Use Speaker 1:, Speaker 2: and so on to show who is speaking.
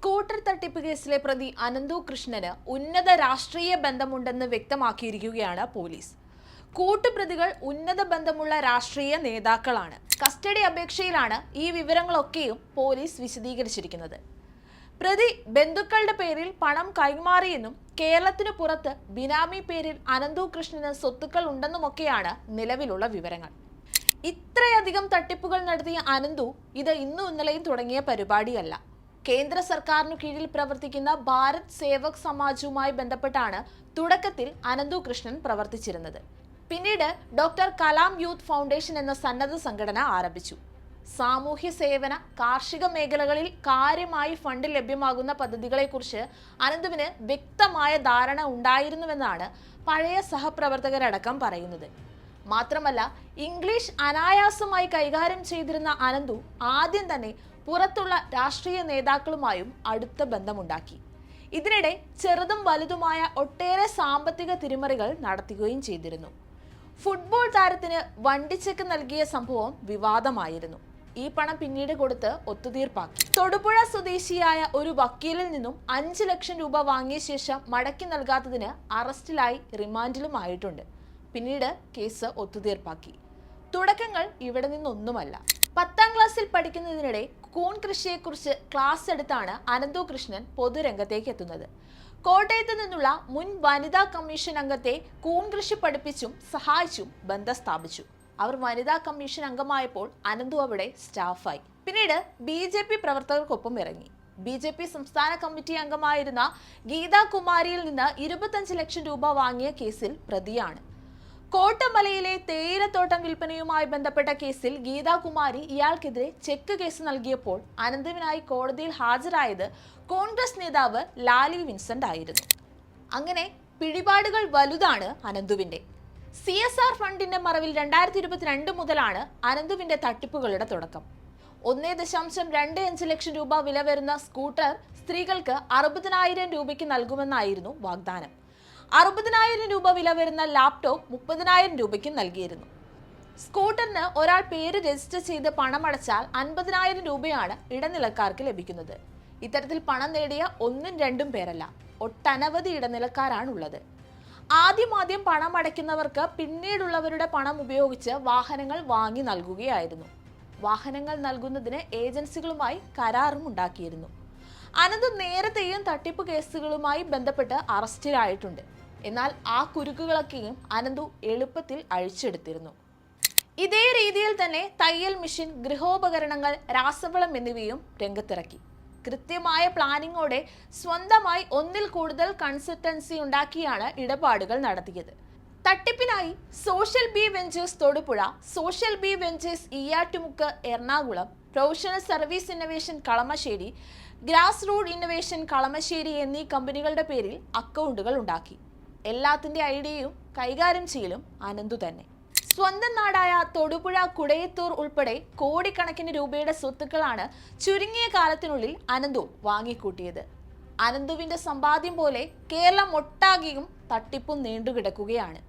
Speaker 1: Scooter തട്ടിപ്പ് കേസിലെ പ്രതി അനന്തു കൃഷ്ണന് ഉന്നത രാഷ്ട്രീയ ബന്ധമുണ്ടെന്ന് വ്യക്തമാക്കിയിരിക്കുകയാണ് പോലീസ്. കൂട്ടുപ്രതികൾ ഉന്നത ബന്ധമുള്ള രാഷ്ട്രീയ നേതാക്കളാണ്. കസ്റ്റഡി അപേക്ഷയിലാണ് ഈ വിവരങ്ങളൊക്കെയും പോലീസ് വിശദീകരിച്ചിരിക്കുന്നത്. പ്രതി ബന്ധുക്കളുടെ പേരിൽ പണം കൈമാറിയെന്നും കേരളത്തിനു പുറത്ത് ബിനാമി പേരിൽ അനന്തു കൃഷ്ണന് സ്വത്തുക്കൾ ഉണ്ടെന്നുമൊക്കെയാണ് നിലവിലുള്ള വിവരങ്ങൾ. ഇത്രയധികം തട്ടിപ്പുകൾ നടത്തിയ അനന്തു ഇത് ഇന്നും ഇന്നലെയും തുടങ്ങിയ പരിപാടിയല്ല. കേന്ദ്ര സർക്കാരിനു കീഴിൽ പ്രവർത്തിക്കുന്ന ഭാരത് സേവക് സമാജുമായി ബന്ധപ്പെട്ടാണ് തുടക്കത്തിൽ അനന്തു കൃഷ്ണൻ പ്രവർത്തിച്ചിരുന്നത്. പിന്നീട് ഡോക്ടർ കലാം യൂത്ത് ഫൗണ്ടേഷൻ എന്ന സന്നദ്ധ സംഘടന ആരംഭിച്ചു. സാമൂഹ്യ സേവന, കാർഷിക മേഖലകളിൽ കാര്യമായി ഫണ്ട് ലഭ്യമാകുന്ന പദ്ധതികളെക്കുറിച്ച് അനന്തുവിന് വ്യക്തമായ ധാരണ ഉണ്ടായിരുന്നുവെന്നാണ് പഴയ സഹപ്രവർത്തകരടക്കം പറയുന്നത്. മാത്രമല്ല, ഇംഗ്ലീഷ് അനായാസമായി കൈകാര്യം ചെയ്തിരുന്ന അനന്തു ആദ്യം തന്നെ പുറത്തുള്ള രാഷ്ട്രീയ നേതാക്കളുമായും അടുത്ത ബന്ധമുണ്ടാക്കി. ഇതിനിടെ ചെറുതും വലുതുമായ ഒട്ടേറെ സാമ്പത്തിക തിരിമറികൾ നടത്തുകയും ചെയ്തിരുന്നു. ഫുട്ബോൾ താരത്തിന് വണ്ടിച്ചെക്ക് നൽകിയ സംഭവം വിവാദമായിരുന്നു. ഈ പണം പിന്നീട് കൊടുത്ത് ഒത്തുതീർപ്പാക്കി. തൊടുപുഴ സ്വദേശിയായ ഒരു വക്കീലിൽ നിന്നും 5 ലക്ഷം രൂപ വാങ്ങിയ ശേഷം മടക്കി നൽകാത്തതിന് അറസ്റ്റിലായി റിമാൻഡിലുമായിട്ടുണ്ട്. പിന്നീട് കേസ് ഒത്തുതീർപ്പാക്കി. തുടക്കങ്ങൾ ഇവിടെ നിന്നൊന്നുമല്ല. 10ാം ക്ലാസ്സിൽ പഠിക്കുന്നതിനിടെ കൂൺ കൃഷിയെക്കുറിച്ച് ക്ലാസ് എടുത്താണ് അനന്തു കൃഷ്ണൻ പൊതുരംഗത്തേക്ക് എത്തുന്നത്. കോട്ടയത്ത് നിന്നുള്ള മുൻ വനിതാ കമ്മീഷൻ അംഗത്തെ കൂൺ കൃഷി പഠിപ്പിച്ചും സഹായിച്ചും ബന്ധം സ്ഥാപിച്ചു. അവർ വനിതാ കമ്മീഷൻ അംഗമായപ്പോൾ അനന്തു അവിടെ സ്റ്റാഫായി. പിന്നീട് BJP പ്രവർത്തകർക്കൊപ്പം ഇറങ്ങി. BJP സംസ്ഥാന കമ്മിറ്റി അംഗമായിരുന്ന ഗീതാ കുമാരിയിൽ നിന്ന് 25 ലക്ഷം രൂപ വാങ്ങിയ കേസിൽ പ്രതിയാണ്. കോട്ടമലയിലെ തേയിലത്തോട്ടം വിൽപ്പനയുമായി ബന്ധപ്പെട്ട കേസിൽ ഗീതാകുമാരി ഇയാൾക്കെതിരെ ചെക്ക് കേസ് നൽകിയപ്പോൾ അനന്തുവിനായി കോടതിയിൽ ഹാജരായത് കോൺഗ്രസ് നേതാവ് ലാലി വിൻസെന്റ് ആയിരുന്നു. അങ്ങനെ പിടിപാടുകൾ വലുതാണ് അനന്തുവിന്റെ. CSR ഫണ്ടിന്റെ മറവിൽ 2022 മുതലാണ് അനന്തുവിന്റെ തട്ടിപ്പുകളുടെ തുടക്കം. 1.25 ലക്ഷം രൂപ വില വരുന്ന സ്കൂട്ടർ സ്ത്രീകൾക്ക് 60,000 രൂപയ്ക്ക് നൽകുമെന്നായിരുന്നു വാഗ്ദാനം. 60,000 രൂപ വില വരുന്ന ലാപ്ടോപ്പ് 30,000 രൂപയ്ക്ക് നൽകിയിരുന്നു. സ്കൂട്ടറിന് ഒരാൾ പേര് രജിസ്റ്റർ ചെയ്ത് പണമടച്ചാൽ 50,000 രൂപയാണ് ഇടനിലക്കാർക്ക് ലഭിക്കുന്നത്. ഇത്തരത്തിൽ പണം നേടിയ 1ഉം 2ഉം പേരല്ല, ഒട്ടനവധി ഇടനിലക്കാരാണുള്ളത്. ആദ്യം പണം അടയ്ക്കുന്നവർക്ക് പിന്നീടുള്ളവരുടെ പണം ഉപയോഗിച്ച് വാഹനങ്ങൾ വാങ്ങി നൽകുകയായിരുന്നു. വാഹനങ്ങൾ നൽകുന്നതിന് ഏജൻസികളുമായി കരാറും ഉണ്ടാക്കിയിരുന്നു. അനന്തു നേരത്തെയും തട്ടിപ്പ് കേസുകളുമായി ബന്ധപ്പെട്ട് അറസ്റ്റിലായിട്ടുണ്ട്. എന്നാൽ ആ കുരുക്കുകളൊക്കെയും അനന്തു എളുപ്പത്തിൽ അഴിച്ചെടുത്തിരുന്നു. ഇതേ രീതിയിൽ തന്നെ തയ്യൽ മെഷീൻ, ഗൃഹോപകരണങ്ങൾ, രാസവളം എന്നിവയും രംഗത്തിറക്കി. കൃത്യമായ പ്ലാനിങ്ങോടെ സ്വന്തമായി 1ൽ കൂടുതൽ കൺസൾട്ടൻസി ഉണ്ടാക്കിയാണ് ഇടപാടുകൾ നടത്തിയത്. തട്ടിപ്പിനായി social B ventures Thodupuzha, social B ventures Eeyattumukku Ernakulam, professional service innovation Kalamassery, grass root innovation Kalamassery എന്നീ കമ്പനികളുടെ പേരിൽ അക്കൗണ്ടുകൾ ഉണ്ടാക്കി. എല്ലാത്തിന്റെ ഐഡിയയും കൈകാര്യം ചെയ്യലും അനന്തു തന്നെ. സ്വന്തം നാടായ തൊടുപുഴ, കുടയത്തൂർ ഉൾപ്പെടെ കോടിക്കണക്കിന് രൂപയുടെ സ്വത്തുക്കളാണ് ചുരുങ്ങിയ കാലത്തിനുള്ളിൽ അനന്തു വാങ്ങിക്കൂട്ടിയത്. അനന്തുവിന്റെ സമ്പാദ്യം പോലെ കേരളം ഒട്ടാകെയും തട്ടിപ്പും നീണ്ടുകിടക്കുകയാണ്.